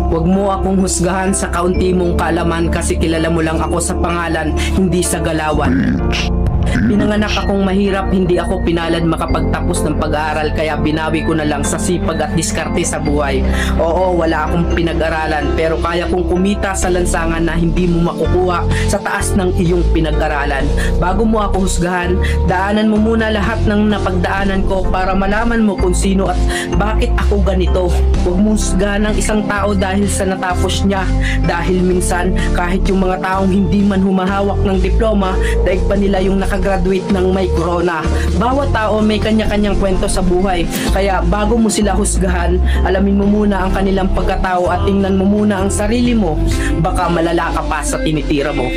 Huwag mo akong husgahan sa kaunti mong kaalaman kasi kilala mo lang ako sa pangalan, hindi sa galawan. Pinanganak akong mahirap, hindi ako pinalad makapagtapos ng pag-aaral kaya binawi ko na lang sa sipag at diskarte sa buhay. Oo, wala akong pinag-aralan pero kaya kong kumita sa lansangan na hindi mo makukuha sa taas ng iyong pinag-aralan. Bago mo ako husgahan, daanan mo muna lahat ng napagdaanan ko para malaman mo kung sino at bakit ako ganito. Huwag mo husgahan ng isang tao dahil sa natapos niya. Dahil minsan, kahit yung mga taong hindi man humahawak ng diploma, daig pa nila yung nakagraduate ng may corona. Bawat tao may kanya-kanyang kwento sa buhay. Kaya bago mo sila husgahan, alamin mo muna ang kanilang pagkatao at tingnan mo muna ang sarili mo. Baka malala ka pa sa tinitira mo.